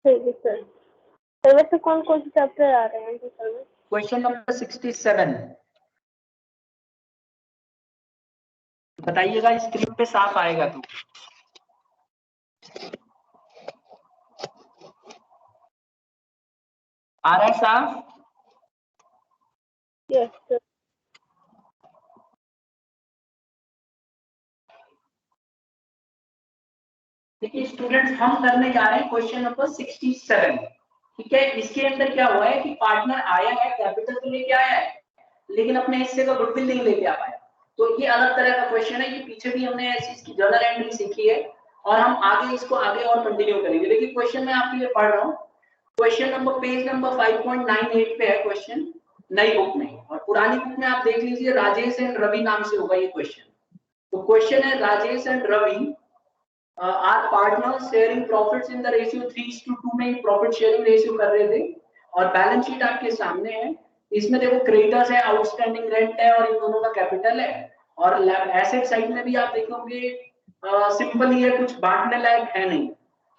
ठीक है सर। तो वैसे कौन कौन से चैप्टर आ रहे हैं सर में? क्वेश्चन नंबर 67 बताइएगा, स्क्रीन पे साफ आएगा तो। आ रहा है साफ? Yes sir. देखिए स्टूडेंट्स, हम करने जा रहे हैं क्वेश्चन नंबर 67। ठीक है, इसके अंदर क्या हुआ है कि पार्टनर आया है, कैपिटल तो लेके आया है, लेकिन अपने हिस्से का गुडविल नहीं लेके आ पाया। तो ये अलग तरह का क्वेश्चन है। ये पीछे भी हमने ऐसी इसकी जर्नल एंट्री सीखी है और हम आगे इसको आगे और कंटिन्यू करेंगे। देखिए क्वेश्चन मैं आपके लिए पढ़ रहा हूँ। क्वेश्चन नंबर पेज नंबर 5.98 पे है क्वेश्चन, नई बुक में। और पुरानी बुक में आप देख लीजिए, राजेश एंड रवि नाम से होगा ये क्वेश्चन। तो क्वेश्चन है, Rajesh and Ravi are partner sharing profits in the ratio 3:2 में प्रॉफिट शेयरिंग रेशियो कर रहे थे। और बैलेंस शीट आपके सामने है। इसमें देखो क्रेडिटर्स है, आउटस्टैंडिंग रेंट है और इन दोनों का कैपिटल है। और एसेट साइड में भी आप देखोगे सिंपल ही है, कुछ बांटने लायक है नहीं।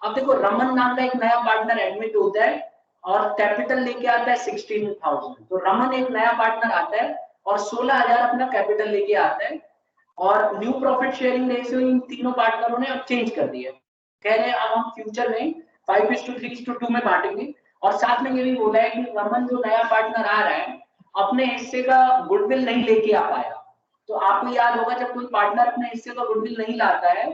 अब देखो रमन नाम का एक नया पार्टनर एडमिट होता है और कैपिटल लेके आता है 16,000। तो रमन एक नया पार्टनर आता है और 16,000 अपना कैपिटल लेके आता है। और new profit sharing ratio in तीनों पार्टनरों ने अब चेंज कर दिया। कह रहे हैं अब हम फ्यूचर में 5:3:2 में बांटेंगे। और साथ में ये भी बोला है कि रमन जो नया पार्टनर आ रहा है अपने हिस्से का गुडविल नहीं लेके आ पाया। तो आपको याद होगा, जब कोई पार्टनर अपने हिस्से का गुडविल नहीं लाता है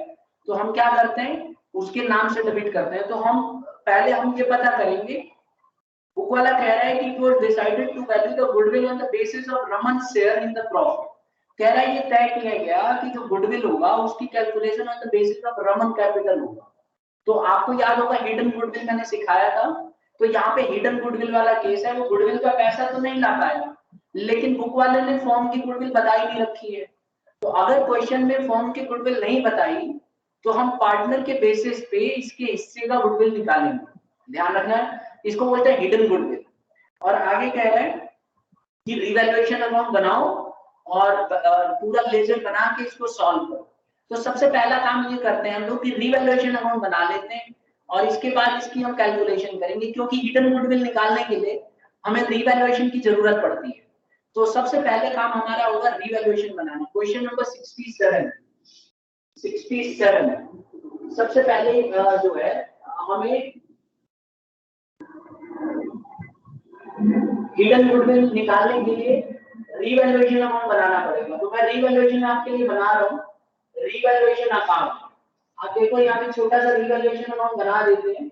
तो हम क्या करते हैं, उसके नाम से डेबिट करते हैं। तो हम पहले ये पता करेंगे, बुक वाला कह रहा है कि it was decided to value the goodwill on the basis of Raman share in the profit. कह रहा है ये तय किया गया कि जो गुडविल होगा उसकी calculation on the basis of Raman capital होगा। तो आपको याद होगा हिडन गुडविल मैंने सिखाया था। तो यहाँ पे हिडन गुडविल वाला केस है, वो गुडविल का पैसा तो नहीं ला पाया, लेकिन बुक वाले ने फॉर्म की गुडविल बताई नहीं रखी है। तो अगर क्वेश्चन में फॉर्म की गुडविल नहीं बताई तो हम पार्टनर के बेसिस पे इसके हिस्से का गुडविल निकालेंगे। ध्यान रखना है, इसको बोलते हैं हिडन गुडविल। और आगे कह रहे हैं कि रिवैल्यूएशन अमाउंट बनाओ और पूरा लेजर बना के इसको सॉल्व करो। तो सबसे पहला काम ये करते हैं हम लोग कि रिवैल्यूएशन अमाउंट बना लेते हैं और इसके बाद इसकी हम कैलकुलेशन करेंगे, क्योंकि हिडन गुडविल निकालने के लिए हमें रिवैल्यूएशन की जरूरत पड़ती है। तो सबसे पहले काम हमारा होगा रिवैल्यूएशन बनाना। क्वेश्चन नंबर 67 सबसे पहले जो है हमें हिडन गुडविल निकालने के लिए रिवैल्यूएशन अमाउंट बनाना पड़ेगा। तो मैं रिवैल्यूएशन आपके लिए बना रहा हूँ, रिवैल्यूएशन अकाउंट। आप देखो यहाँ पे छोटा सा रिवैल्यूएशन अमाउंट बना देते हैं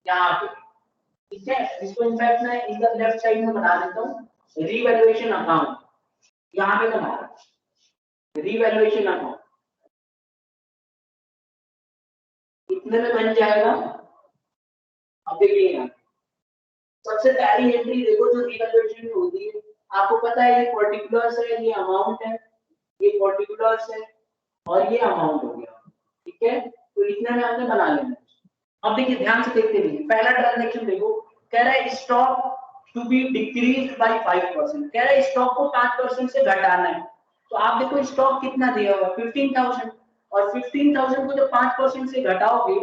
यहाँ पे, ठीक है। इसको इनफैक्ट मैं इधर लेफ्ट साइड में बना देता हूँ, रिवैल्यूएशन अकाउंट यहाँ पे बना रहा हूँ, रिवैल्यूएशन अकाउंट इतने में बन जाएगा। अब देखिए यहाँ सबसे पहली एंट्री देखो जो रिवैल्यूएशन में होती है, आपको पता है ये पर्टिकुलर्स है, ये अमाउंट है, ये पर्टिकुलर्स है और ये अमाउंट हो गया, ठीक है। तो इतने में हमने बना लेना। अब देखिए ध्यान से देखते रहिए, पहला ट्रांजैक्शन देखो, कह रहा है stock to be decreased by 5%। कह रहा है स्टॉक को 5% से घटाना है। तो आप देखो स्टॉक कितना दिया हुआ है 15,000, और 15,000 को जब 5% से घटाओगे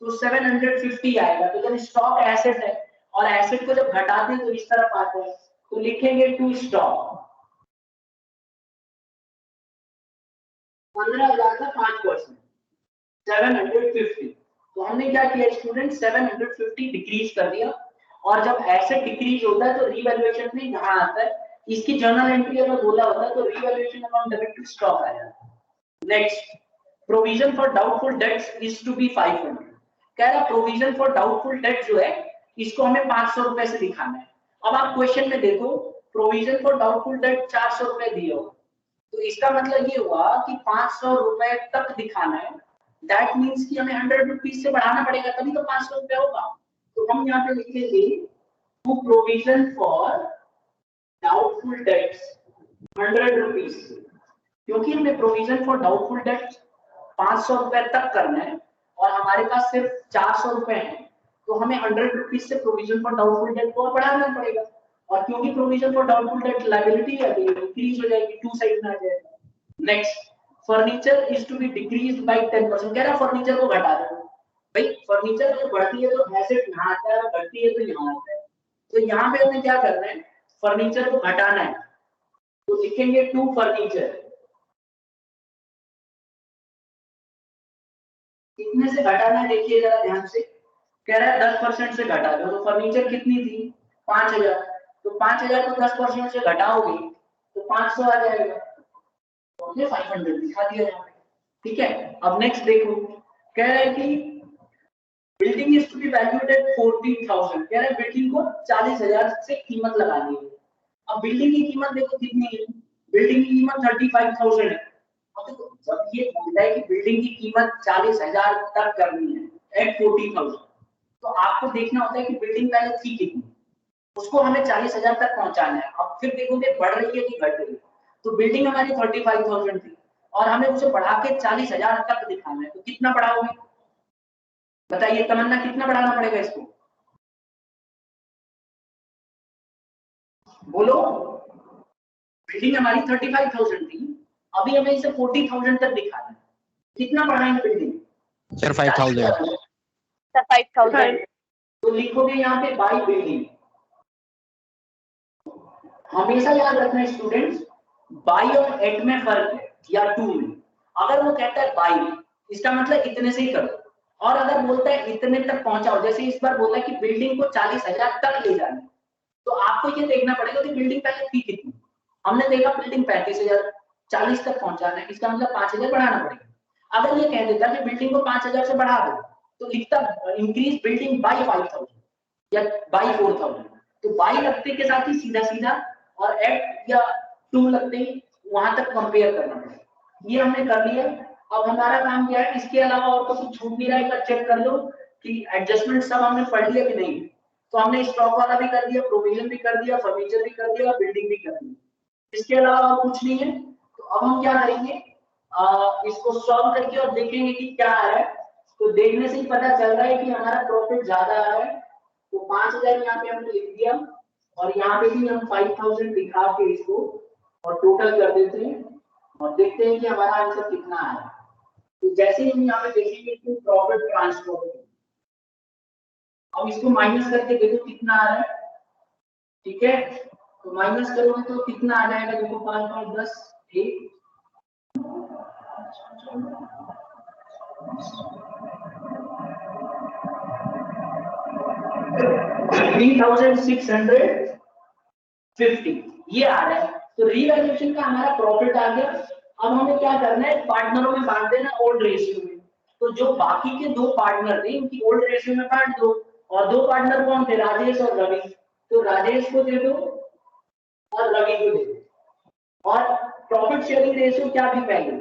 तो 750 आएगा। तो जब स्टॉक एसेट है और एसेट को जब घटाते हैं तो इस तरफ आता है, तो लिखेंगे टू स्टॉक 15,000 का 5% 750। तो हमने क्या किया स्टूडेंट, 750 डिक्रीज कर दिया। और जब एसेट डिक्रीज होता है तो रिवैल्यूएशन में यहाँ आता है, इसकी जर्नल एंट्री अगर बोला होता है तो revaluation amount debit to stock आ जाता है। Next, provision for doubtful debts is to be 500। कह रहा प्रोविजन फॉर डाउटफुल डेट जो है इसको हमें 500 रुपए से दिखाना है। अब आप क्वेश्चन में देखो, प्रोविजन फॉर डाउटफुल डेट 400 रुपए दिए हो, तो इसका मतलब ये हुआ कि 500 रुपए तक दिखाना है। दैट मीन्स कि हमें 100 रुपीज से बढ़ाना पड़ेगा तभी तो 500 रुपए होगा। तो हम यहाँ पे लिखेंगे to provision for doubtful debts 100 rupees, क्योंकि हमें प्रोविजन फॉर डाउटफुल डेट्स 500 रुपए तक करना है और हमारे पास सिर्फ 400 रुपए हैं, तो हमें 100 रुपीज से प्रोविजन फॉर डाउटफुल डेट को बढ़ाना पड़ेगा। और क्योंकि provision for doubtful debt liability है तो इंक्रीज हो जाएगी, टू साइड में आ जाएगा। Next, furniture is to be decreased by 10%। कह रहा फर्नीचर को घटा दो। भाई फर्नीचर अगर बढ़ती है तो एसेट यहाँ आता है, घटती है तो यहाँ आता है। तो यहाँ पे हमें क्या करना है, फर्नीचर को घटाना है, तो लिखेंगे टू फर्नीचर। कितने से घटाना है देखिए जरा ध्यान से, कह रहा है 10% से घटा दो। तो फर्नीचर कितनी थी 5000, तो 5000 को 10% से घटाओगे तो 500 आ जाएगा, तो हमने 500 दिखा दिया यहाँ पे। ठीक है, अब नेक्स्ट देखो, कह रहा है कि building is to be valued at 40,000, कह रहा है बिल्डिंग को 40,000 से कीमत लगानी है। अब बिल्डिंग की कीमत देखो कितनी है, बिल्डिंग की कीमत 35,000 है। अब देखो जब ये बोलता है कि बिल्डिंग की कीमत 40,000 तक करनी है एट 40,000, तो आपको देखना होता है कि बिल्डिंग पहले थी कितनी, उसको हमें 40,000 तक पहुंचाना है। अब फिर देखोगे बढ़ रही है कि घट रही है, तो बिल्डिंग हमारी 35,000 थी और हमें उसे बढ़ा के 40,000 तक दिखाना है, तो कितना बढ़ाओगे बताइए तमन्ना, कितना बढ़ाना पड़ेगा इसको, बोलो। बिल्डिंग हमारी 35,000 थी, अभी हमें इसे 40,000 तक दिखाना है, कितना बढ़ाएंगे बिल्डिंग सर 5,000। सर 5,000। तो लिखोगे यहाँ पे बाई बिल्डिंग। हमेशा याद रखना स्टूडेंट्स, बाई और एट में फर्क है या टू में। अगर वो कहता है बाई, इसका मतलब इतने से ही करो, और अगर बोलता है इतने तक पहुंचाओ, जैसे इस बार बोला कि बिल्डिंग को 40,000 तक ले जाना, तो आपको ये देखना पड़ेगा कि बिल्डिंग पहले थी कितनी। हमने देखा बिल्डिंग 35,000, 40 तक पहुंचाना है, इसका मतलब 5,000 बढ़ाना पड़ेगा। अगर ये कह देता कि बिल्डिंग को 5,000 से बढ़ा दो, तो लिखता इंक्रीज बिल्डिंग बाई 5,000 या बाई 4,000, तो बाई लगते के साथ ही सीधा सीधा और एट या टू लगते ही वहां तक कंपेयर करना पड़ेगा। ये हमने कर लिया। अब हमारा काम क्या है, इसके अलावा और तो कुछ छूट नहीं रहा है, चेक कर लो कि एडजस्टमेंट सब हमने पढ़ लिया कि नहीं। तो हमने स्टॉक वाला भी कर दिया, प्रोविजन भी कर दिया, फर्नीचर भी कर दिया, बिल्डिंग भी कर दी, इसके अलावा और कुछ नहीं है। तो अब हम क्या करेंगे, इसको सॉल्व करके और देखेंगे कि क्या आ रहा है। तो देखने से ही पता चल रहा है कि हमारा प्रॉफिट ज्यादा आ रहा है, तो 5,000 यहाँ पे हमने लिख दिया, और यहाँ पे भी हम 5,000 दिखा के इसको और टोटल कर देते हैं और देखते हैं कि हमारा आंसर कितना आया। तो जैसे ही हम यहाँ पे देखेंगे कि प्रॉफिट ट्रांसफर, अब इसको माइनस करके देखो कितना आ रहा है। ठीक है, तो माइनस करोगे तो कितना आ जाएगा, देखो 5 5 10 1 3,650 ये आ रहा है। तो रीवैल्यूएशन का हमारा प्रॉफिट आ गया। अब हमें क्या करना है, पार्टनरों में बांट देना ओल्ड रेशियो में। तो जो बाकी के दो पार्टनर थे उनकी ओल्ड रेशियो में बांट दो, और दो पार्टनर कौन थे, राजेश और रवि, तो राजेश को दे दो और रवि को दे दो। और प्रॉफिट शेयरिंग रेशियो क्या थी पहले,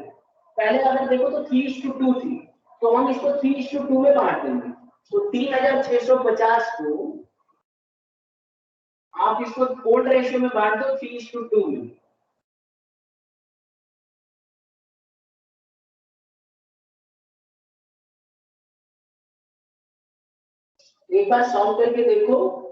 पहले अगर देखो तो 3:2 थी, तो हम इसको 3:2 में बांट देंगे। तो 3,650 को आप इसको ओल्ड रेशियो में बांट दो 3:2 में। एक बार सॉल्व करके देखो।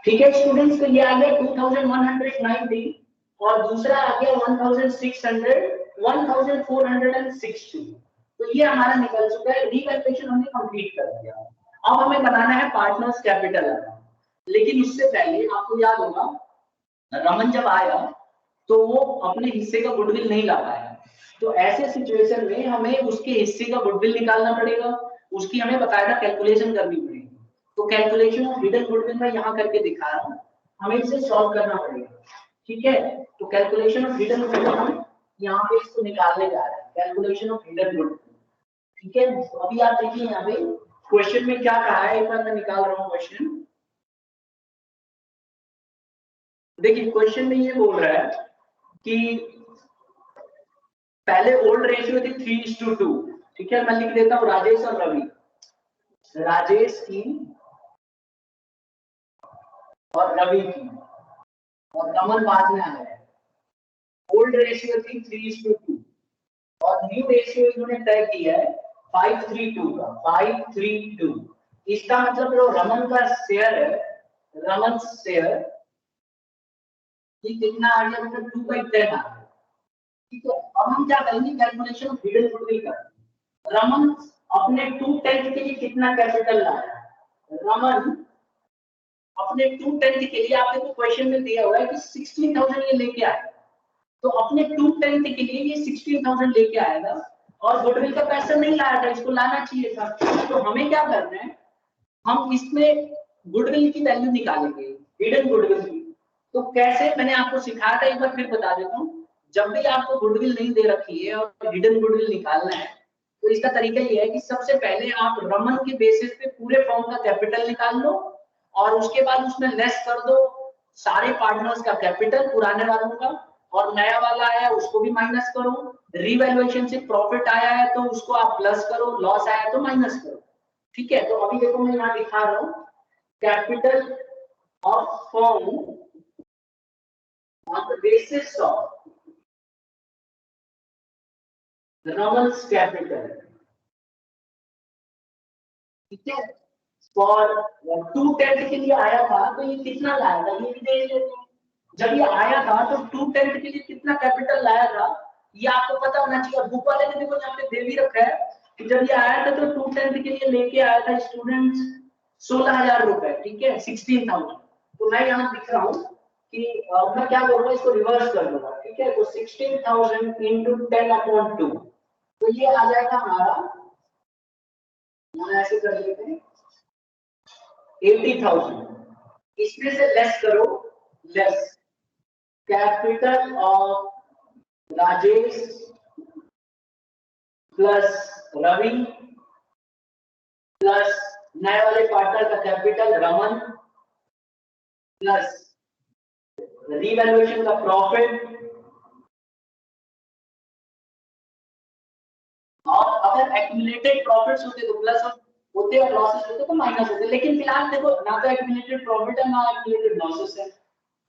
ठीक है स्टूडेंट्स, तो ये आ गया 2190 और दूसरा आ गया 1460। तो ये हमारा निकल चुका है, रीवैल्यूएशन हमने कंप्लीट कर दिया। अब हमें बनाना है पार्टनर्स कैपिटल, लेकिन उससे पहले आपको याद होगा रमन जब आया तो वो अपने हिस्से का गुडविल नहीं ला पाया। तो ऐसे सिचुएशन में हमें उसके हिस्से का गुडविल निकालना पड़ेगा, उसकी हमें बकायदा कैलकुलेशन करनी पड़ेगी। तो कैलकुलेशन ऑफ हिडन गुडविल मैं यहाँ करके दिखा रहा हूँ, हमें इसे सॉल्व करना पड़ेगा। ठीक है, तो कैलकुलेशन ऑफ हिडन गुडविल हम यहाँ पे इसको निकालने जा रहे हैं, कैलकुलेशन ऑफ हिडन गुडविल। ठीक है, अभी आप देखिए यहाँ पे क्वेश्चन में क्या कहा है, एक बार मैं निकाल रहा हूँ क्वेश्चन। देखिए क्वेश्चन में ये बोल रहा है कि पहले ओल्ड रेशियो थी 3:2। ठीक है, मैं लिख देता हूँ राजेश और रवि, राजेश की और रवि की, और रमन बाद में आया। ओल्ड रेशियो थी 3:2 और न्यू रेशियो इन्होंने तय किया है 532 का 532, इसका मतलब जो रमन का शेयर है, रमन शेयर ये कितना आ गया, मतलब 2/10 आ गया। ठीक है, अब हम क्या करेंगे, कैलकुलेशन ऑफ हिडन गुडविल करेंगे। रमन अपने 2/10 के लिए कितना कैपिटल लाया, रमन अपने 2/10 के लिए, आपको क्वेश्चन में दिया हुआ है कि 16,000 ये लेके आया, तो अपने 2/10 के लिए ये 16,000 लेके आएगा, और गुडविल का पैसा नहीं लाया था, इसको लाना चाहिए था। तो हमें क्या करना है, हम इसमें गुडविल की वैल्यू निकालेंगे, हिडन गुडविल की। तो कैसे, मैंने आपको सिखाया था, एक बार फिर बता देता हूँ। जब भी आपको गुडविल नहीं दे रखी है और हिडन गुडविल निकालना है, तो इसका तरीका ये है कि सबसे पहले आप रमन के बेसिस पे पूरे फॉर्म का कैपिटल निकाल लो, और उसके बाद उसमें लेस कर दो सारे पार्टनर्स का कैपिटल, पुराने वालों का, और नया वाला आया उसको भी माइनस करो, रिवैल्यूएशन से प्रॉफिट आया है तो उसको आप प्लस करो, लॉस आया तो माइनस करो। ठीक है, तो अभी देखो मैं यहाँ दिखा रहा हूँ, capital of firm on the basis of Raman's capital. ठीक है, फॉर 2/10 के लिए आया था तो ये कितना लाया था, ये भी देख लेते हैं। जब ये आया था तो 2/10 के लिए कितना कैपिटल लाया था, ये आपको पता होना चाहिए। बुक वाले ने देखो यहाँ पे दे भी रखा है कि जब ये आया था तो 2/10 के लिए लेके आया था स्टूडेंट्स 16,000 रुपए। ठीक है, 16,000। तो मैं यहाँ लिख रहा हूँ कि मैं क्या करूंगा, इसको रिवर्स कर दूंगा। ठीक है, तो 16,000 इंटू 10/2, तो ये आ जाएगा हमारा, यहाँ ऐसे कर लेते हैं 80,000। इसमें से लेस करो, less capital of Rajesh plus Ravi plus नए वाले पार्टनर का कैपिटल रमन प्लस रिवैल्यूएशन का प्रॉफिट। और अगर एक्यूमुलेटेड प्रॉफिट्स होते तो प्लस होते और लॉसेस होते तो माइनस होते, लेकिन फिलहाल देखो ना तो एक्यूमुलेटेड प्रॉफिट है ना एक्यूमुलेटेड लॉसेस है।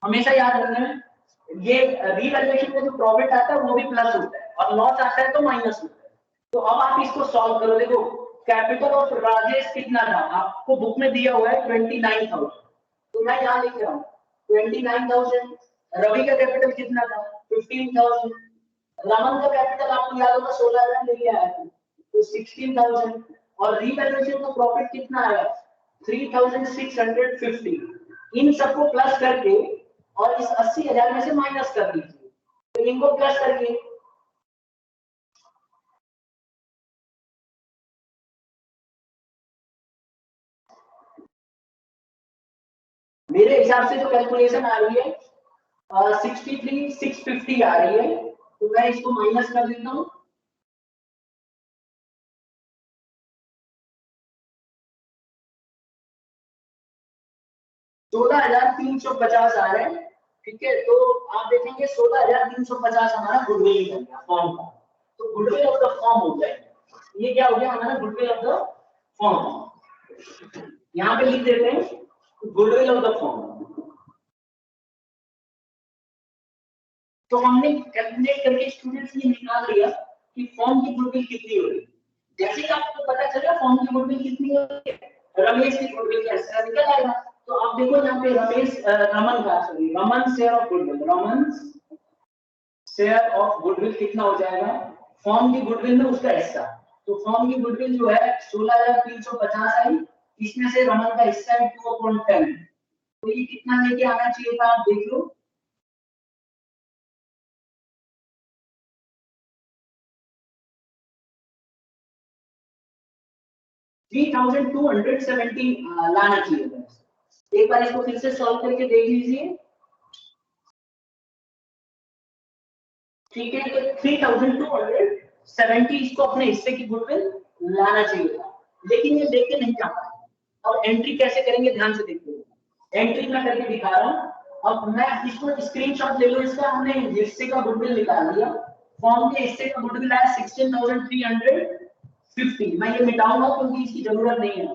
हमेशा याद रखना है, ये रिवैल्यूएशन में जो प्रॉफिट आता है वो भी प्लस होता है और लॉस आता है तो माइनस होता है। तो अब आप इसको सॉल्व करो। देखो कैपिटल ऑफ राजेश कितना था, आपको बुक में दिया हुआ है 29,000, तो मैं यहाँ लिख रहा हूँ 29,000। रवि का कैपिटल कितना था 15,000। रमन का कैपिटल आपको याद होगा 16,000 लेके आया था, तो 16,000। और रिवैल्यूएशन का प्रॉफिट कितना आया 3,650। इन सबको प्लस करके और इस 80,000 में से माइनस कर दीजिए, तो इनको प्लस करके मेरे हिसाब से जो कैलकुलेशन आ रही है 63,650 आ रही है, तो मैं इसको माइनस कर देता हूँ। $16,350 आ रहे हैं। ठीक है, तो आप देखेंगे 16,350 हमारा गुडविल बन गया फॉर्म का, तो गुडविल ऑफ द फॉर्म हो जाएगा। ये क्या हो गया हमारा गुडविल ऑफ द फॉर्म। यहाँ पे लिख देते हैं गुडविल ऑफ द फॉर्म। तो हमने कैलकुलेट करके स्टूडेंट्स ने निकाल लिया कि फॉर्म की गुडविल कितनी हो रही है। जैसे ही आपको पता चला फॉर्म की गुडविल कितनी हो रही है, रमेश की गुडविल कैसे निकल आएगा। तो आप देखो यहाँ पे रमेश रमन का sorry Raman share of goodwill, Raman share of goodwill कितना हो जाएगा फॉर्म की गुडविल में उसका हिस्सा। तो फॉर्म की गुडविल जो है 16,350 आई, इसमें से रमन का हिस्सा है 2/10। तो ये कितना लेके आना चाहिए था आप देख लो, $3,270 लाना चाहिए। एक बार इसको फिर से सॉल्व करके देख लीजिए। ठीक है, तो 3,270 इसको अपने हिस्से की गुडविल लाना चाहिए था, लेकिन ये लेके नहीं जा पाया। अब एंट्री कैसे करेंगे ध्यान से देखिए, एंट्री मैं करके दिखा रहा हूँ। अब मैं इसको स्क्रीनशॉट ले लो इसका, हमने हिस्से का गुडविल निकाल लिया। फॉर्म के हिस्से का गुडविल आया 16,350। मैं ये मिटाऊंगा क्योंकि इसकी जरूरत नहीं है।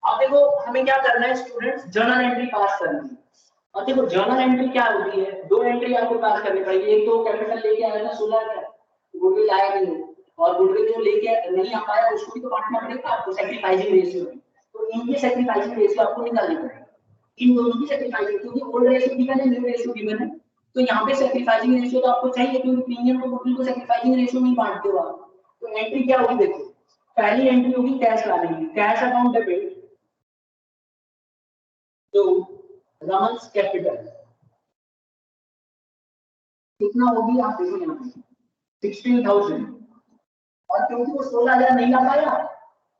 अब देखो हमें क्या करना है स्टूडेंट्स, जर्नल एंट्री पास करनी है। और देखो जर्नल एंट्री क्या होती है, दो एंट्री आपको पास करनी पड़ेगी। एक तो कैपिटल लेके आया था 16 का, गुडविल आया नहीं, और गुडविल जो लेके नहीं आ पाया उसको भी तो बांटना पड़ेगा आपको सैक्रिफाइसिंग रेशियो में। तो इनके सैक्रिफाइसिंग रेशियो आपको निकालने पड़ेगा, इन दोनों की सैक्रिफाइसिंग, क्योंकि ओल्ड रेशियो गिवन है, न्यू रेशियो गिवन है, तो यहाँ पे सैक्रिफाइसिंग रेशियो तो आपको चाहिए, क्योंकि प्रीमियम को गुडविल को सैक्रिफाइसिंग रेशियो में बांटते हो आप। तो एंट्री क्या होगी देखो, पहली एंट्री होगी कैश लाने की, कैश अकाउंट डेबिट तो रमन्स कैपिटल कितना होगी आप देखो यहाँ पे 16,000, और क्योंकि वो 16,000 नहीं ला पाया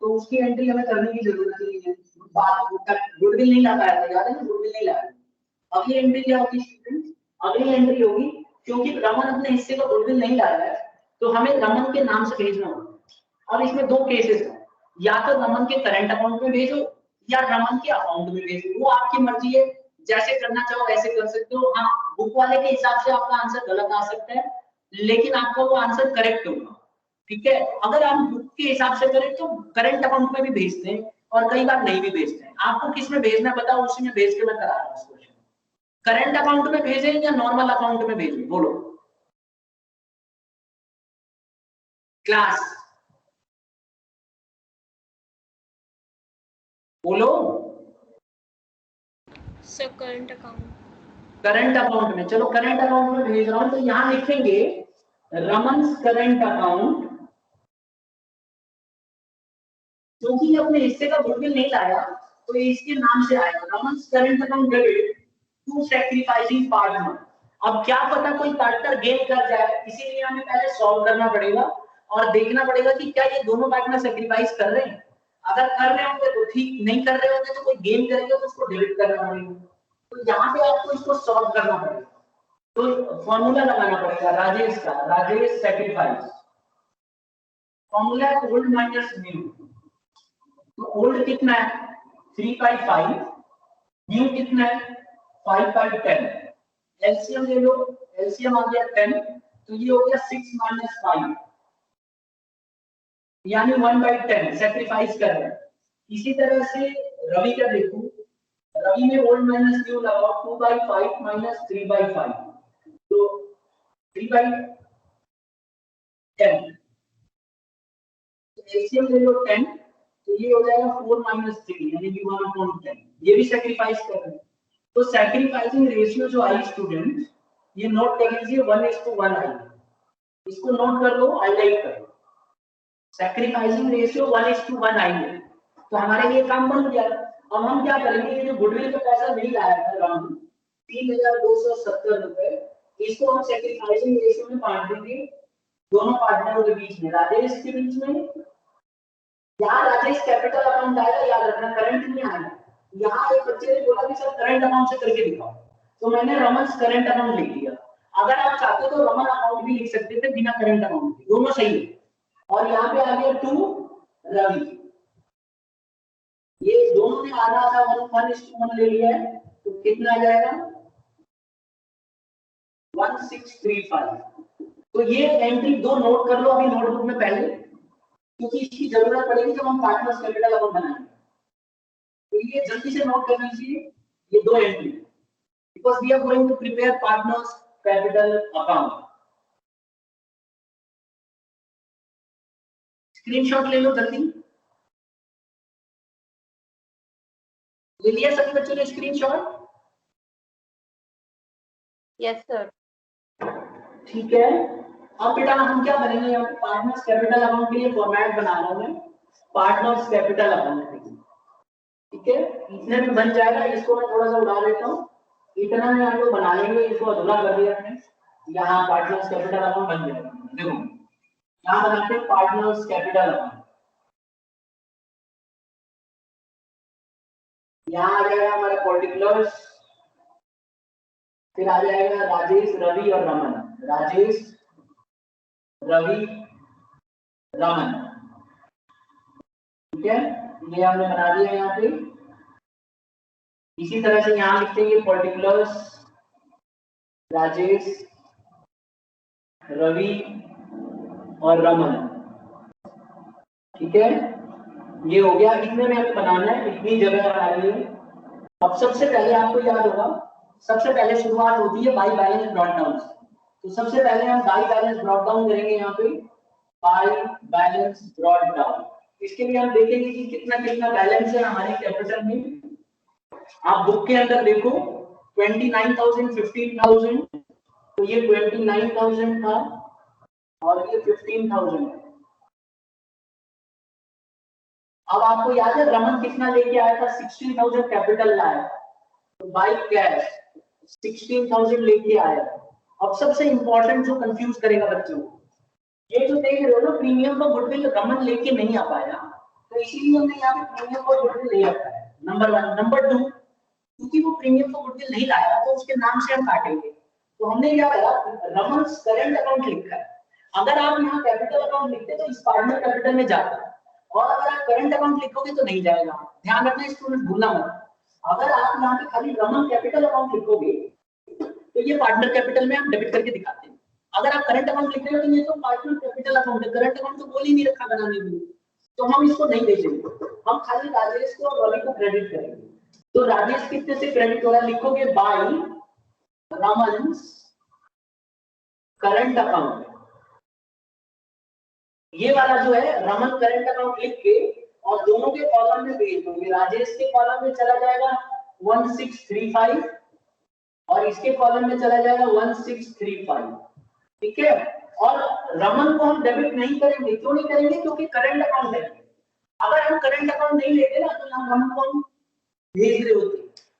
तो उसकी एंट्री हमें करने की जरूरत नहीं है, गुडविल नहीं ला पाया था, याद है ना, गुडविल नहीं लाया। अगली एंट्री क्या होगी स्टूडेंट, अगली एंट्री होगी क्योंकि रमन अपने हिस्से का गुडविल नहीं लाया है तो हमें रमन के नाम से भेजना होगा। अब इसमें दो केसेस हैं, या तो रमन के करंट अकाउंट में भेजो या रमन के अकाउंट में भेजो, वो आपकी मर्जी है, जैसे करना चाहो वैसे कर सकते हो। हाँ, बुक वाले के हिसाब से आपका आंसर गलत आ सकता है, लेकिन आपका वो आंसर करेक्ट होगा, ठीक है। अगर आप बुक के हिसाब से करें तो करंट अकाउंट में भी भेजते हैं और कई बार नहीं भी भेजते हैं, आपको किस में भेजना बताओ, उसी में भेज के मैं करा रहा हूँ। करंट अकाउंट में भेजें या नॉर्मल अकाउंट में भेजें, बोलो क्लास, बोलो sir current account, current account में, चलो करंट अकाउंट में भेज रहा हूं, तो यहां लिखेंगे रमन्स करंट अकाउंट, क्योंकि अपने हिस्से का गुडविल नहीं लाया तो ये इसके नाम से आएगा, Raman's current account debit to sacrificing partner. अब क्या पता कोई पार्टनर गेन कर जाए, इसीलिए हमें पहले सॉल्व करना पड़ेगा और देखना पड़ेगा कि क्या ये दोनों पार्टनर सैक्रिफाइस कर रहे हैं। अगर कर रहे होंगे तो ठीक, नहीं कर रहे होंगे तो कोई गेन करेगा तो उसको डेबिट करना पड़ेगा। तो यहाँ पे आपको इसको सॉल्व करना पड़ेगा, तो फॉर्मूला लगाना पड़ेगा राजेश का, Rajesh sacrifice, formula old minus new, तो ओल्ड कितना है 3/5, न्यू कितना है 5/10, एलसीएम ले लो, एलसीएम आ गया 10, तो ये हो गया 6 - 5 यानी 1/10 सैक्रिफाइस कर रहे हैं। इसी तरह से रवि का देखो, रवि में ओल्ड माइनस न्यू लगाओ, 2/5 - 3/5, तो 3/10, एलसीएम ले लो 10, तो ये हो जाएगा 4 - 3 यानी कि 1/10, ये भी सैक्रिफाइस कर रहे हैं। तो सैक्रिफाइसिंग रेशियो जो आई स्टूडेंट, ये नोट कर लीजिए 1:1 आई, इसको नोट कर लो, हाईलाइट कर लो, सैक्रिफाइसिंग रेशियो 1:1 आई है, तो हमारे लिए काम बन गया। अब हम क्या करेंगे, ये जो गुडविल का पैसा नहीं लाया था राउंड 3,270 रुपए, इसको हम सैक्रिफाइसिंग रेशियो में बांट देंगे दोनों पार्टनरों के बीच में, राजेश के बीच में। यहाँ राजेश कैपिटल अकाउंट आएगा, याद रखना करंट नहीं आएगा। यहाँ एक बच्चे ने बोला कि सर करंट अकाउंट से करके दिखाओ, तो मैंने रमन्स करंट अकाउंट लिख दिया। अगर आप चाहते तो रमन अकाउंट भी लिख सकते थे बिना करंट अकाउंट के, दोनों सही है। और यहाँ पे आ गया 2 रवि, ये दोनों ने आधा आधा 1:1 ले लिया है, तो कितना आ जाएगा 1635। तो ये एंट्री दो नोट कर लो अभी नोटबुक में पहले, क्योंकि इसकी जरूरत पड़ेगी जब हम पार्टनर्स कैपिटल अकाउंट बनाएंगे। तो ये जल्दी से नोट कर लीजिए, ये दो entry, because we are going to prepare partners capital account. Screenshot ले लो जल्दी, ले लिया सभी बच्चों ने स्क्रीनशॉट? Yes sir. ठीक है, अब बेटा हम क्या करेंगे, यहाँ पे पार्टनर्स कैपिटल अकाउंट के लिए फॉर्मेट बना रहा हूं मैं, पार्टनर्स कैपिटल अकाउंट, ठीक है, इतने में बन जाएगा। इसको मैं थोड़ा सा उड़ा देता हूँ, इतना में हम लोग बना लेंगे, इसको अधूरा कर दिया हमने, यहाँ पार्टनर्स कैपिटल अकाउंट बन जाएगा। देखो यहाँ बनाते हैं पार्टनर्स कैपिटल अकाउंट, यहाँ आ जाएगा हमारा पर्टिकुलर्स, फिर आ जाएगा राजेश, रवि और रमन, राजेश, रवि, रमन, ठीक है, ये हमने बना दिया यहाँ पे। इसी तरह से यहाँ लिखते हैं पर्टिकुलर्स, राजेश, रवि और रमन, ठीक है, ये हो गया। इतने में हमें बनाना है, इतनी जगह बनानी है। अब सबसे पहले आपको याद होगा, सबसे पहले शुरुआत होती है बाई बैलेंस ब्रॉट डाउन से, तो सबसे पहले हम बाई बैलेंस ब्रॉट डाउन करेंगे यहाँ पे। By balance brought down. इसके लिए हम देखेंगे कि कितना कितना बैलेंस है हमारे कैपिटल में। आप बुक के अंदर देखो 29,000 15,000, तो ये 29,000 था और ये 15,000 है। अब आपको याद है रमन कितना लेके आया था? 16,000 कैपिटल लाया, तो बाय कैश 16,000 लेके आया। अब सबसे इंपॉर्टेंट जो कंफ्यूज करेगा बच्चों को, ये जो देख रहे हो ना प्रीमियम का गुडविल रमन लेके नहीं आ पाया, तो इसीलिए हमने यहाँ पे प्रीमियम का गुडविल नहीं रखा है, नंबर 1। नंबर 2, क्योंकि वो प्रीमियम का गुडविल नहीं लाया तो उसके नाम से हम काटेंगे, तो हमने क्या करा, रमन करंट अकाउंट लिखा है। अगर आप यहाँ कैपिटल अकाउंट लिखते तो इस पार्टनर कैपिटल में जाता, और अगर आप करंट अकाउंट लिखोगे तो नहीं जाएगा। ध्यान रखना स्टूडेंट, भूलना मत। अगर आप यहाँ पे खाली रमन कैपिटल अकाउंट लिखोगे तो ये पार्टनर कैपिटल में हम डेबिट करके दिखाते हैं। अगर आप करंट अकाउंट लिख रहे हो तो ये तो पार्टनर कैपिटल अकाउंट है, करंट अकाउंट तो बोल ही नहीं रखा बनाने के लिए, तो हम इसको नहीं भेजेंगे। हम खाली राजेश को और रवि को क्रेडिट करेंगे। तो राजेश कितने से क्रेडिट हो रहा है, लिखोगे बाय रमन करंट अकाउंट। ये वाला जो है रमन करंट अकाउंट लिख के और दोनों के कॉलम में भेज दोगे। राजेश के कॉलम में चला जाएगा 1635 और इसके कॉलम में चला जाएगा 1635, ठीक है। और रमन को हम डेबिट नहीं करेंगे, क्यों नहीं करेंगे? क्योंकि करंट अकाउंट है। अगर हम करंट अकाउंट नहीं लेते ना तो यहाँ रमन को हम भेज रहे होते,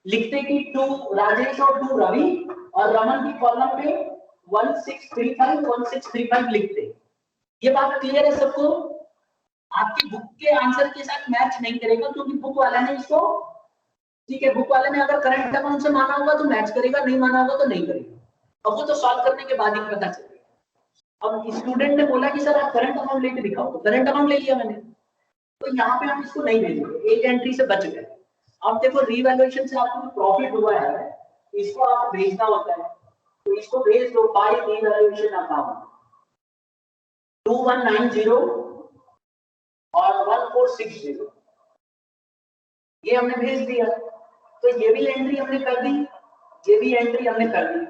लिखते कि टू राजेश और टू रवि, और रमन की कॉलम में 1635 लिखते। ये बात क्लियर है सबको? आपकी बुक के आंसर के साथ मैच नहीं करेगा, क्योंकि बुक वाला ने इसको, ठीक है, बुक वाले ने अगर करंट अकाउंट से माना होगा तो मैच करेगा, नहीं माना होगा तो नहीं करेगा। अब वो तो सॉल्व करने के बाद ही पता चलेगा। अब स्टूडेंट ने बोला कि सर आप करंट अकाउंट लेके दिखाओ, तो करंट अकाउंट ले लिया मैंने, तो यहाँ पे हम इसको नहीं भेजेंगे, एक एंट्री से बच गए। अब देखो रीवैल्यूएशन से आपको प्रॉफिट हुआ है, इसको आपको भेजना होता है, तो इसको भेज दो बाय रीवैल्यूएशन अकाउंट 2190 और 1460, ये हमने भेज दिया। तो ये भी एंट्री हमने कर दी, ये भी एंट्री हमने कर दी,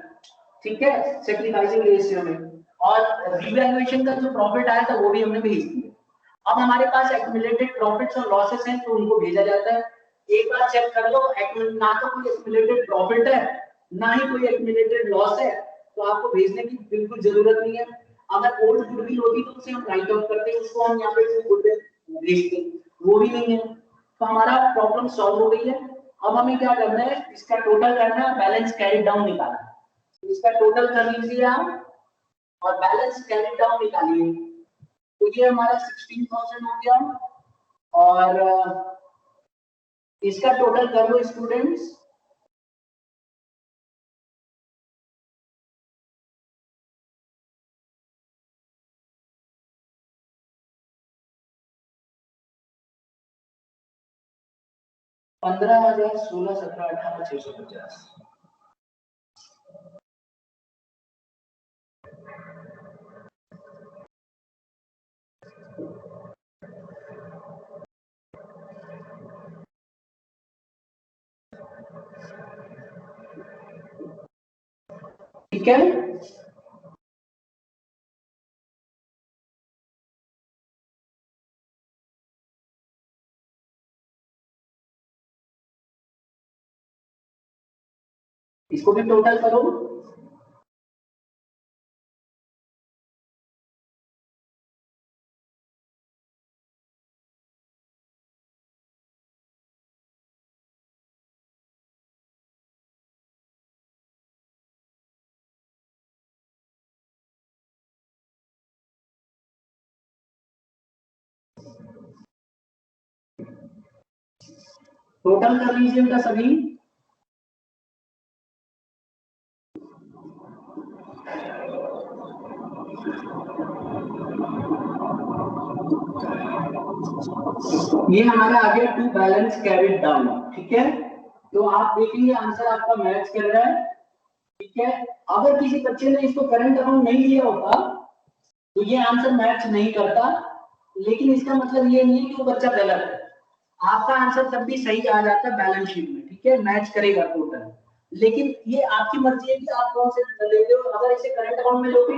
ठीक है, सैक्रिफाइसिंग रेशियो में। और रीवैल्यूएशन का जो प्रॉफिट आया था वो भी हमने भेज दिया। अब हमारे पास एक्यूमुलेटेड प्रॉफिट्स और लॉसेस हैं, तो उनको भेजा जाता है। एक बार चेक कर लो, ना तो कोई एक्यूमुलेटेड प्रॉफिट है ना ही कोई एक्यूमुलेटेड लॉस है, तो आपको भेजने की बिल्कुल जरूरत नहीं है। अगर ओल्ड गुडविल होती तो उसे हम राइट ऑफ करते हैं, उसको हम यहाँ पे गुडविल भेजते, वो भी नहीं है। तो हमारा प्रॉब्लम सॉल्व हो गई है। अब हमें क्या करना है, इसका टोटल करना है, बैलेंस कैरी डाउन निकालना है। इसका टोटल कर लीजिए आप और बैलेंस कैरी डाउन निकालिए। तो ये हमारा 16,000 हो गया, और इसका टोटल कर लो स्टूडेंट्स। पंद्रह हजार 16 17 18 650। ठीक है, इसको भी टोटल करो। टोटल कर लीजिए उनका सभी। ये हमारा आ गया टू बैलेंस कैरिड डाउन, ठीक है। तो आप देखेंगे आंसर आपका मैच कर रहा है, ठीक है। अगर किसी बच्चे ने इसको करंट अकाउंट नहीं लिया होता तो ये आंसर मैच नहीं करता, लेकिन इसका मतलब ये नहीं है कि वो बच्चा गलत है। आपका आंसर तब भी सही आ जाता है बैलेंस शीट में, ठीक है, मैच करेगा टोटल। लेकिन ये आपकी मर्जी है कि आप कौन से लेते हो। अगर इसे करंट अकाउंट में लोगे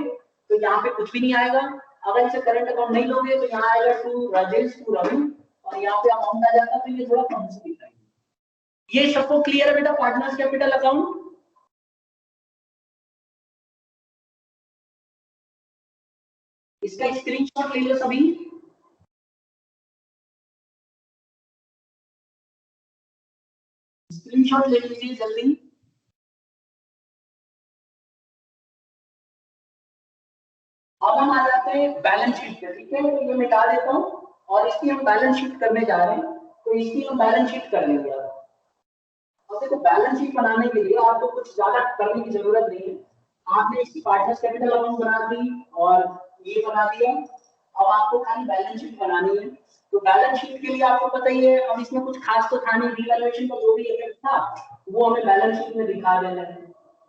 तो यहाँ पे कुछ भी नहीं आएगा, अगर इसे करंट अकाउंट नहीं लोगे तो यहाँ आएगा टू राजेश टू रवि और यहाँ पे अमाउंट आ जाता, तो ये थोड़ा कम से दिख रहा है। ये सबको क्लियर है बेटा पार्टनर्स कैपिटल अकाउंट? इसका स्क्रीनशॉट ले लो सभी। स्क्रीनशॉट ले लीजिए जल्दी। अब हम आ जाते हैं बैलेंस शीट पे, ठीक है? तो ये मिटा देता हूँ और इसकी हम बैलेंस शीट करने जा रहे हैं, तो इसकी हम बैलेंस शीट कर लेंगे। अब देखो बैलेंस शीट बनाने के लिए आपको कुछ ज्यादा करने की जरूरत नहीं है। आपने इसकी पार्टनर्स कैपिटल अकाउंट बना दी और ये बना दिया। अब आपको खाली बैलेंस शीट बनानी है। तो बैलेंस शीट के लिए आपको पता ही है, अब इसमें कुछ खास तो था नहीं, रिवैल्यूएशन का जो भी इफेक्ट था वो हमें बैलेंस शीट में दिखा देना है।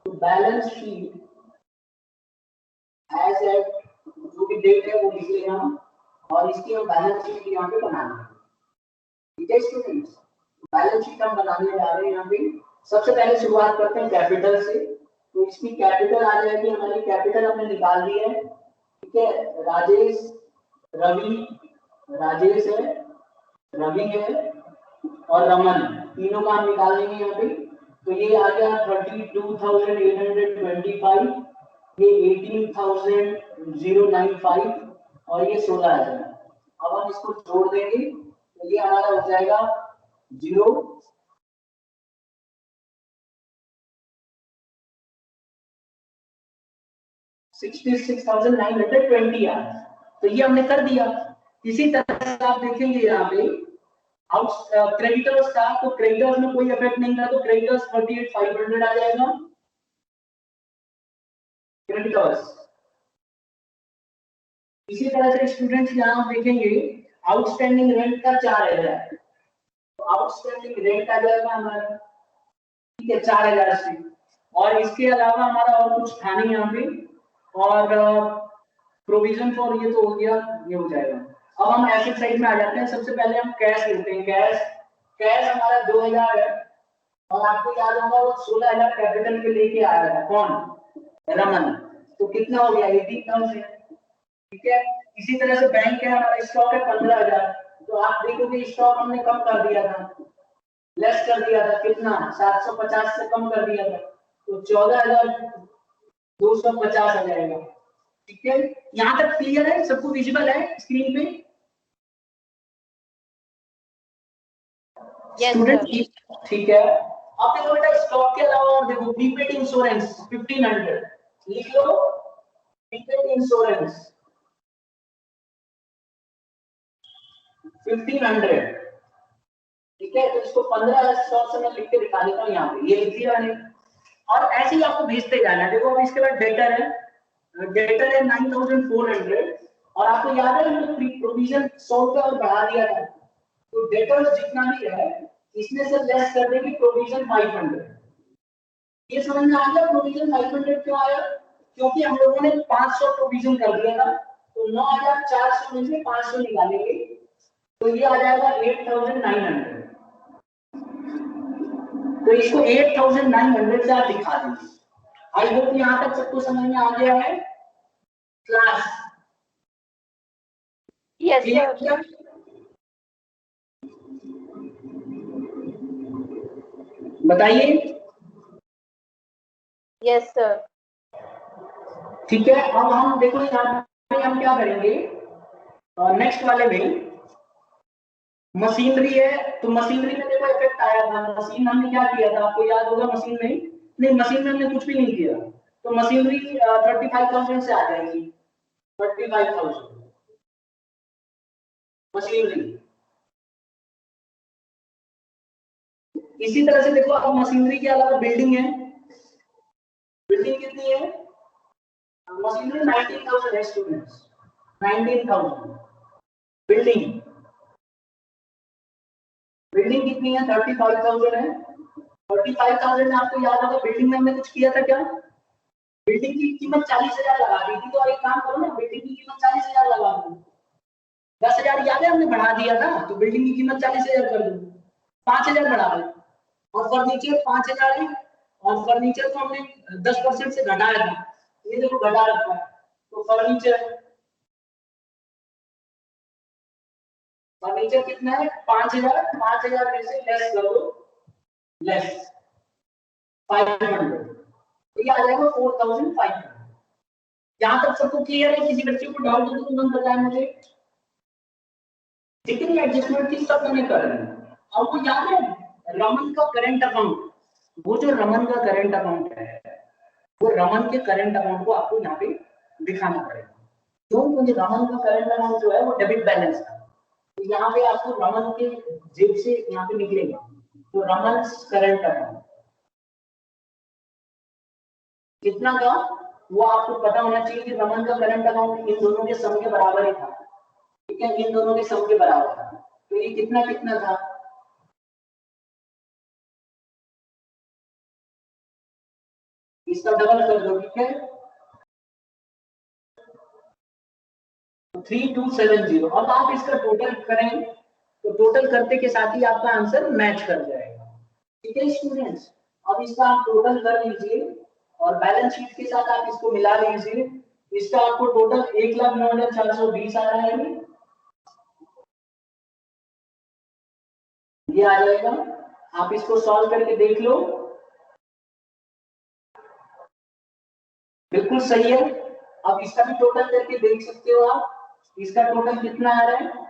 तो बैलेंस शीट एज एट जो भी डेट है वो लिख लेना और इसकी हम बैलेंस शीट यहाँ पे बनाना है। ठीक है स्टूडेंट्स, बैलेंस शीट हम बनाने जा रहे हैं। यहाँ पे सबसे पहले शुरुआत करते हैं कैपिटल से। तो इसकी कैपिटल आ जाएगी हमारी, कैपिटल हमने निकाल दी है, ठीक है? राजेश रवि, राजेश है, रवि है और रमन, तीनों का हम निकाल लेंगे यहाँ पे। तो ये आ गया 32,825, ये 18,095 और ये 16,000। अब हम इसको जोड़ देंगे तो ये हमारा हो जाएगा 66,920 यार। तो ये हमने कर दिया। इसी तरह से आप देखेंगे यहाँ पे क्रेडिटर्स था, तो क्रेडिटर्स में कोई इफेक्ट नहीं था, तो क्रेडिटर्स 38,500 आ जाएगा क्रेडिटर्स। इसी तरह से स्टूडेंट्स यहाँ देखेंगे आउटस्टैंडिंग रेंट का 4,000, तो आउटस्टैंडिंग रेंट आ जाएगा हमारा, ठीक है, 4,000 से। और इसके अलावा हमारा और कुछ था नहीं यहाँ पे। और प्रोविजन फॉर ये तो हो गया, ये हो जाएगा। अब हम एसेट साइड में आ जाते हैं। सबसे पहले हम कैश लेते हैं। कैश हमारा 2,000 है और आपको याद होगा वो 16,000 कैपिटल के लेके आ रहा है कौन? रमन। तो कितना हो गया? 18,000, ठीक है? इसी तरह से बैंक है हमारा, स्टॉक है 15,000, तो आप देखोगे स्टॉक हमने कम कर दिया था, लेस कर दिया था, कितना? 750 से कम कर दिया था, तो 14,250 आ जाएगा। ठीक है, यहाँ तक क्लियर है? सबको विजिबल है स्क्रीन पे? स्टूडेंट ठीक है। अब देखो बेटा स्टॉक के अलावा और देखो प्रीपेड इंश्योरेंस 1500 लिख लो, प्रीपेड इंश्योरेंस 1500, ठीक है? तो इसको 15,100 से मैं लिख के दिखा देता हूँ यहाँ पे, ये लिख दिया मैंने। और ऐसे ही आपको भेजते जाना है। देखो अब इसके बाद डेटर है, डेटर है 9,400 और आपको याद है हमने प्रोविजन 100 रुपया और बढ़ा दिया था, तो डेटर्स जितना भी है इसमें से लेस कर देंगे प्रोविजन 500। ये समझ में आ गया प्रोविजन 500 क्यों आया? क्योंकि हम लोगों ने 500 प्रोविजन कर दिया था, तो 9,400 में से 500 निकालेंगे तो ये आ जाएगा 8,900। तो इसको 8,900 से आप दिखा देंगे। आई होप यहाँ तक सबको समझ में आ गया है क्लास? Yes sir. बताइए। Yes sir. ठीक है, अब हम देखो यहाँ पे हम क्या करेंगे नेक्स्ट वाले में, मशीनरी है। तो मशीनरी में देखो इफेक्ट आया था, मशीन हमने क्या किया था आपको याद होगा? मशीन में नहीं, मशीन में हमने कुछ भी नहीं किया, तो मशीनरी 35,000 से आ जाएगी, 35,000 मशीनरी। इसी तरह से देखो अब मशीनरी के अलावा बिल्डिंग है, बिल्डिंग कितनी है? मशीनरी 19,000 है स्टूडेंट्स, 19,000 बिल्डिंग। बिल्डिंग कितनी है? 35,000 है। 35,000 में आपको याद होगा बिल्डिंग में हमने कुछ किया था क्या? बिल्डिंग की कीमत 40,000 लगा दी थी, तो एक काम करो ना, बिल्डिंग की कीमत 40,000 लगा दो। 10,000 याद है हमने बढ़ा दिया था, तो बिल्डिंग की कीमत 40,000 कर दो, 5,000 बढ़ा दो। और फर्नीचर 5,000 है, और फर्नीचर को हमने 10% से घटाया था, ये देखो घटा रखा है, तो फर्नीचर फर्नीचर कितना है 5000, 5000 में से लेस कर दो, लेस 500, तो ये आ जाएगा 4500। यहाँ तक सबको क्लियर है? किसी बच्चे को डाउट हो तो तुरंत बताएं मुझे। जितनी एडजस्टमेंट थी सब मैंने कर ली। अब वो याद है रमन का करंट अकाउंट, वो जो रमन का करंट अकाउंट है, वो रमन के करंट अकाउंट को आपको यहाँ पे दिखाना पड़ेगा। क्यों? क्योंकि रमन का करंट अकाउंट जो है वो डेबिट बैलेंस था, तो यहाँ पे आपको रमन के जेब से यहाँ पे निकलेगा, तो रमन करंट अकाउंट कितना था वो आपको पता होना चाहिए कि रमन का करंट अकाउंट इन दोनों के सम के बराबर ही था। ठीक है, इन दोनों के सम के बराबर था, तो ये कितना कितना था, इसका डबल कर दो। ठीक है, 3270। अब आप इसका टोटल करें तो टोटल करते के साथ ही आपका आंसर मैच कर जाएगा। ठीक है स्टूडेंट्स, अब इसका आप टोटल कर लीजिए और बैलेंस शीट के साथ आप इसको मिला लीजिए। इसका आपको टोटल 1,09,420 आ रहा है, ये आ जाएगा। आप इसको सॉल्व करके देख लो, बिल्कुल सही है। अब इसका भी टोटल करके देख सकते हो आप, इसका टोटल कितना आ रहा है,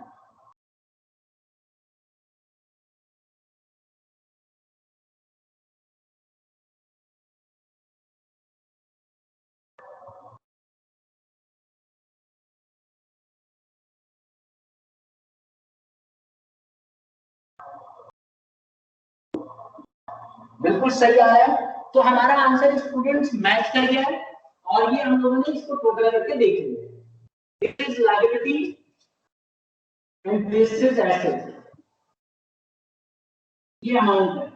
बिल्कुल सही आया। तो हमारा आंसर स्टूडेंट्स मैच कर गया है और ये हम लोगों ने इसको टोटल करके देख लिया। This is liability and this is asset, ये अमाउंट है।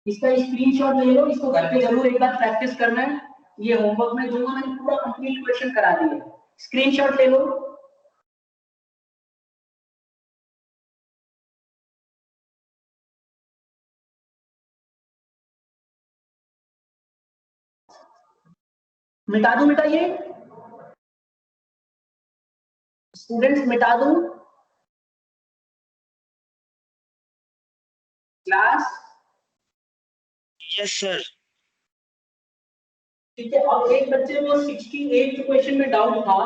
इसका स्क्रीनशॉट ले लो, इसको घर पे जरूर एक बार प्रैक्टिस करना है। ये होमवर्क में दूंगा, मैंने पूरा कंप्लीट क्वेश्चन करा दिया, स्क्रीनशॉट ले लो। मिटा दूं बेटा ये स्टूडेंट्स, मिटा दूं क्लास? Yes sir. ठीक है, अब एक बच्चे को 68 क्वेश्चन में डाउट था,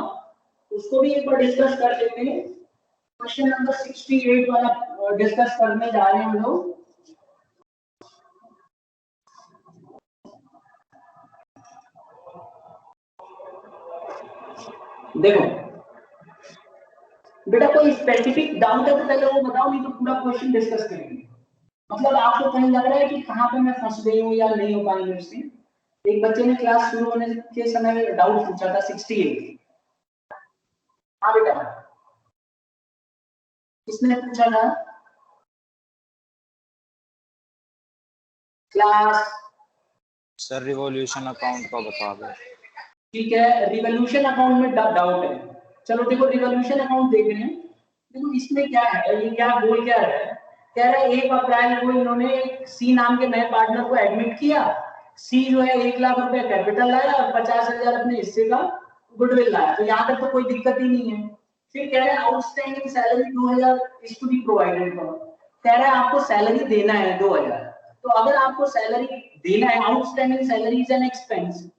उसको भी एक बार डिस्कस कर लेते हैं। क्वेश्चन नंबर 68 वाला डिस्कस करने जा रहे हैं हम लोग। देखो बेटा, कोई स्पेसिफिक डाउट है तो पहले वो बताओ, नहीं तो पूरा क्वेश्चन डिस्कस करेंगे। मतलब आपको कहीं लग रहा है कि कहाँ पे मैं फंस गई हूँ या नहीं हो पाई मेरे से? एक बच्चे ने क्लास शुरू होने के समय में डाउट पूछा था 68। हाँ बेटा, किसने पूछा था क्लास? सर रिवॉल्यूशन अकाउंट का बता दो। ठीक है, रिवॉल्यूशन अकाउंट में डाउट है। चलो देखो, रिवॉल्यूशन अकाउंट देख रहे हैं। देखो इसमें क्या है, ये क्या बोल क्या रहा है, कह रहा है 1 अप्रैल को इन्होंने सी नाम के नए पार्टनर को एडमिट किया। सी जो है 1 लाख रुपए कैपिटल लाया और 50,000 अपने हिस्से का गुडविल लाया, तो यहाँ तक तो कोई दिक्कत ही नहीं है। फिर कह रहे हैं outstanding salary 2000 is to be provided for, कह रहा है आपको सैलरी देना है 2000। तो अगर आपको सैलरी देना है, outstanding salary is an expense,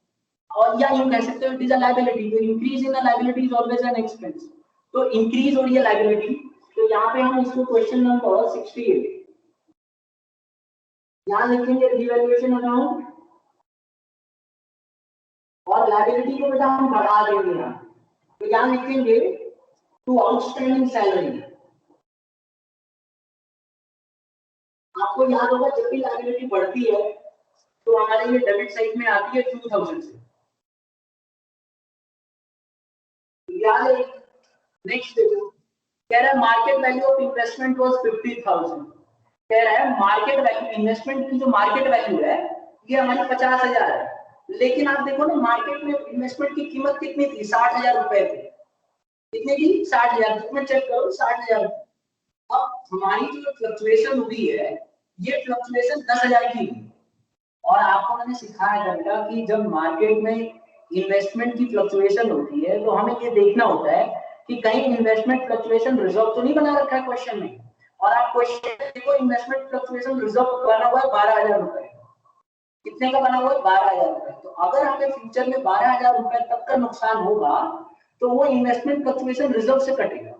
और या यूं कह सकते हो इट इज अ लायबिलिटी। तो increase in a liability is always an expense, तो इंक्रीज हो रही है लायबिलिटी। तो यहाँ पे हम इसको क्वेश्चन नंबर 68 यहाँ लिखेंगे रिवैल्यूएशन अकाउंट, और लायबिलिटी को बेटा हम बढ़ा देंगे यहाँ, तो यहाँ लिखेंगे टू आउटस्टैंडिंग सैलरी। आपको याद होगा जब भी लायबिलिटी बढ़ती है तो हमारे ये डेबिट साइड में आती है 2000 से, याद है? नेक्स्ट देखो, कह रहा है market value of investment was 50,000। कह रहा है मार्केट वैल्यू, इन्वेस्टमेंट की जो मार्केट वैल्यू है ये हमारी 50,000 है, लेकिन आप देखो ना मार्केट में इन्वेस्टमेंट की कीमत कितनी थी, 60,000 रुपए थी। कितनी थी? 60,000। कितने चेक करो, 60,000। अब हमारी जो फ्लक्चुएशन हुई है ये फ्लक्चुएशन 10,000 की हुई। और आपको मैंने सिखाया था कि जब मार्केट में इन्वेस्टमेंट की फ्लक्चुएशन होती है तो हमें ये देखना होता है कि कहीं इन्वेस्टमेंट फ्लक्चुएशन रिजर्व तो नहीं बना रखा है क्वेश्चन में। और आप क्वेश्चन देखो, इन्वेस्टमेंट फ्लक्चुएशन रिजर्व बना हुआ है 12,000 रुपए। कितने का बना हुआ है? 12,000 रुपए। तो अगर हमें फ्यूचर में 12,000 रुपए तक का नुकसान होगा तो वो इन्वेस्टमेंट फ्लक्चुएशन रिजर्व से कटेगा।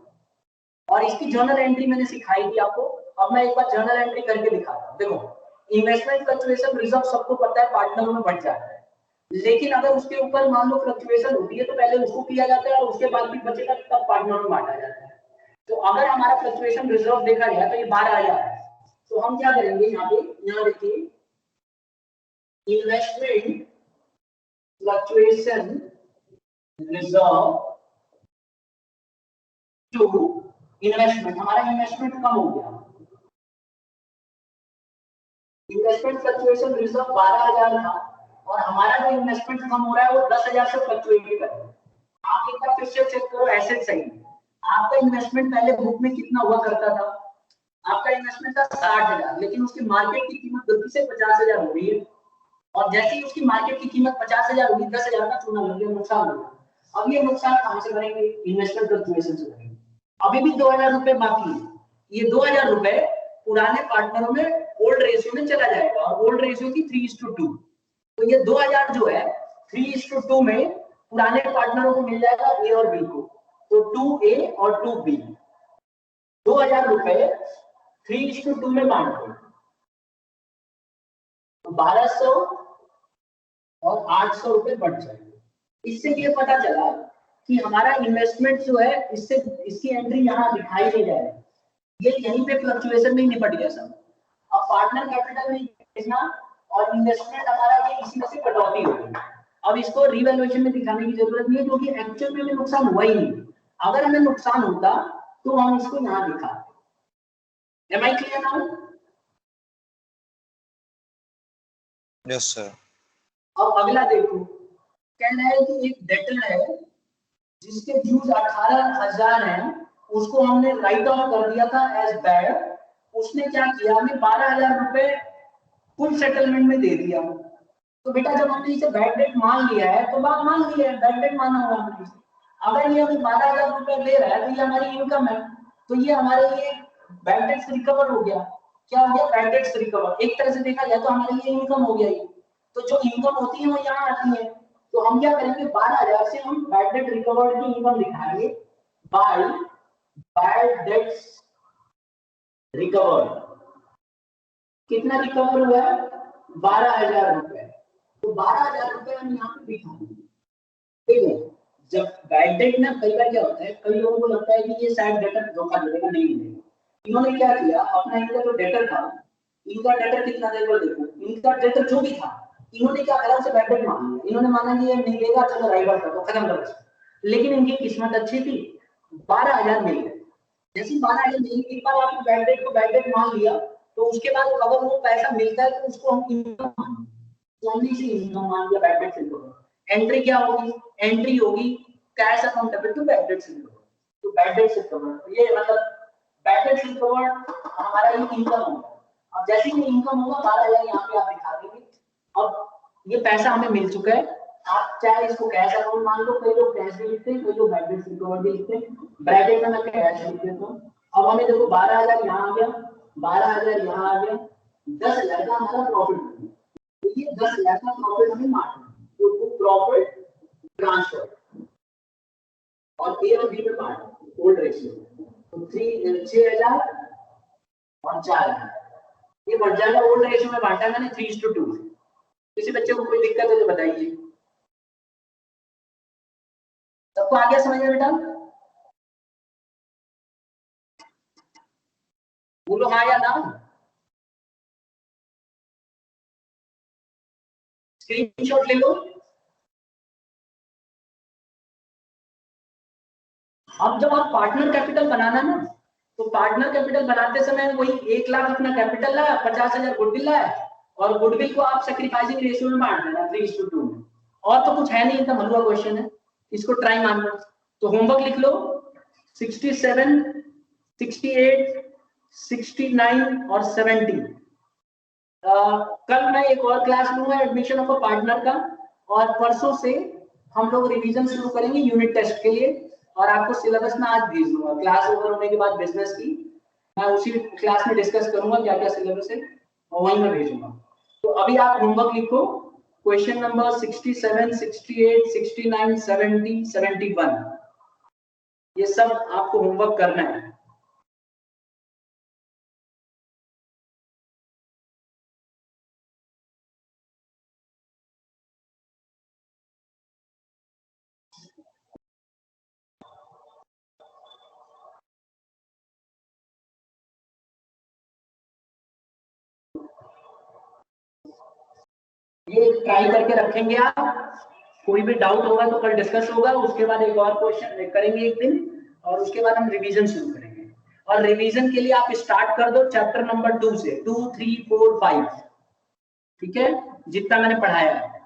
और इसकी जर्नल एंट्री मैंने सिखाई थी आपको। अब मैं एक बार जर्नल एंट्री करके दिखाता हूँ। देखो, इन्वेस्टमेंट फ्लक्चुएशन रिजर्व सबको पता है पार्टनरों में बढ़ जाता है, लेकिन अगर उसके ऊपर मान लो फ्लक्चुएशन होती है तो पहले उसको किया जाता है और उसके बाद भी बचेगा तब पार्टनरों में बांटा जाता है। तो अगर हमारा फ्लक्चुएशन रिजर्व देखा जाए तो ये 12,000 है। तो हम क्या करेंगे यहाँ पे, यहाँ देखिए investment fluctuation reserve to investment, हमारा इन्वेस्टमेंट कम हो गया। इन्वेस्टमेंट फ्लक्चुएशन रिजर्व 12,000 था और हमारा जो इन्वेस्टमेंट कम हो रहा है वो 10,000 से फ्लक्चुएट कर रहा है। आप एक बार फिर से चेक करो एसेट साइड। आपका इन्वेस्टमेंट पहले बुक में कितना हुआ करता था? आपका इन्वेस्टमेंट था 60,000, लेकिन उसकी मार्केट की कीमत गलती से 50,000 हो गई है। और जैसे ही उसकी मार्केट की कीमत 50,000 होगी, 10,000 का चूना लग गया, नुकसान हो गया। अब ये नुकसान कहां से भरेंगे? इन्वेस्टमेंट फ्लक्चुएशन से भरेंगे। अभी भी 2,000 रुपए बाकी है। ये 2,000 रुपए पुराने पार्टनरों में ओल्ड रेशियो में चला जाएगा और ओल्ड रेशियो थी 3:2। तो ये 2,000 जो है 3:2 में पुराने पार्टनरों को मिल जाएगा ए और बी को। तो 2A और 2B, 2,000 रुपए 3:2 में बांट दो, तो 1,200 और 800 रुपए बढ़ जाएंगे। इससे ये पता चला कि हमारा इन्वेस्टमेंट जो है इससे इसकी एंट्री यहाँ दिखाई नहीं जाएगी, ये यहीं पे फ्लक्चुएशन में निपट गया सब। अब पार्टनर कैपिटल में देखना और इन्वेस्टमेंट हमारा ये इसी में से कटौती होगी। अब इसको रिवैल्यूएशन में दिखाने की जरूरत नहीं है क्योंकि एक्चुअल में हमें नुकसान हुआ ही नहीं। अगर हमें नुकसान होता तो हम इसको यहाँ दिखाते। Am I clear now? Yes sir. अब अगला देखो, कह रहा है कि एक डेटर है जिसके ड्यूज 18,000 है, उसको हमने राइट ऑफ कर दिया था एज बैड। उसने क्या किया, हमें 12,000 रुपए फुल सेटलमेंट में दे दिया। तो बेटा जब हमने इसे बैड डेट मान लिया है तो बात मान ली है, बैड डेट माना हुआ हमने। अगर ये हमें 12,000 रुपए दे रहा है तो ये हमारी इनकम है, तो ये हमारे लिए बैड डेट से रिकवर हो गया। क्या हो गया? बैड डेट से रिकवर। एक तरह से देखा जाए तो हमारे लिए इनकम हो गया ये। तो जो इनकम होती है वो यहाँ आती है। तो हम क्या करेंगे, 12,000 से हम बैड डेट रिकवर्ड की इनकम दिखाएंगे बाय बैड डेट्स रिकवर्ड। कितना रिकवर हुआ है? 12,000 रुपए। तो 12,000 रुपए हम यहाँ पे दिखाएंगे। ठीक है, जब बैड डेट ना कई बार क्या होता है, कई लोगों को लगता है कि ये शायद डेटर धोखा देगा, नहीं मिलेगा। इन्होंने क्या किया, अपना इनका जो डेटर था, इनका डेटर कितना देगा देखो, इनका डेटर जो भी था इन्होंने क्या करा, उसे बैड डेट मान लिया। इन्होंने माना कि ये नहीं देगा, चलो राइवर कर दो, खत्म कर दो। लेकिन इनकी किस्मत अच्छी थी, 12,000 मिल गए। जैसे 12,000 मिल गए, एक बार आपने बैड डेट को बैड डेट मान लिया तो उसके बाद अगर वो पैसा मिलता है तो उसको हम इनकम मान, तो हमने इसे इनकम मान लिया बैड डेट से। एंट्री क्या होगी? एंट्री होगी cash accountable to bad debt से। तो बैड डेट से कवर, ये मतलब बैड डेट से कवर हमारा ये इनकम होगा। अब जैसे ही इनकम होगा 12,000 यहाँ पे आप दिखा देंगे। अब ये पैसा हमें मिल चुका है, आप चाहे इसको कैश अकाउंट मान लो, कई लोग कैश भी लिखते हैं, कई लोग बैड डेट से कवर भी लिखते हैं। ब्रैकेट में मैं कैश लिख देता हूँ। अब हमें देखो 12,000 यहाँ आ गया, 12,000 यहाँ आ गया, 10,000 का हमारा प्रॉफिट हो गया। तो ये 10,000 का प्रॉफिट हमें मारना है, तो प्रॉफिट ट्रांसफर और ए और बी में बांटना ओल्ड रेशियो। तो 6,000 और 4,000 ये बढ़ जाएगा, ओल्ड रेशियो में बांटा मैंने 3:2। किसी बच्चे को कोई दिक्कत है तो बताइए। सबको आ गया समझ में बेटा? बोलो हाँ या ना। स्क्रीनशॉट ले लो। अब जब आप पार्टनर कैपिटल बनाना ना, तो पार्टनर कैपिटल बनाते समय वही 1 लाख अपना कैपिटल लाया, 50,000 गुडविल लाया और गुडविल को आप सैक्रिफाइसिंग रेशियो में बांट देना 3:2 में। और तो कुछ है नहीं, एकदम हलवा क्वेश्चन है, इसको ट्राई मानना। तो होमवर्क लिख लो 67, 68, 69 और 70। कल मैं एक और क्लास लूंगा एडमिशन ऑफ अ पार्टनर का, और परसों से हम लोग रिवीजन शुरू करेंगे यूनिट टेस्ट के लिए। और आपको सिलेबस में आज भेज दूंगा। क्लास ओवर होने के बाद बिजनेस की मैं उसी क्लास में डिस्कस करूंगा क्या क्या सिलेबस है और वहीं मैं भेजूंगा। तो अभी आप होमवर्क लिखो, क्वेश्चन नंबर 67, 68, 69, 70, 71, ये सब आपको होमवर्क करना है। ये ट्राई करके रखेंगे आप, कोई भी डाउट होगा तो कल डिस्कस होगा, उसके बाद एक और क्वेश्चन करेंगे एक दिन और उसके बाद हम रिवीजन शुरू करेंगे। और रिवीजन के लिए आप स्टार्ट कर दो चैप्टर नंबर 2 से, 2, 3, 4, 5, ठीक है, जितना मैंने पढ़ाया है।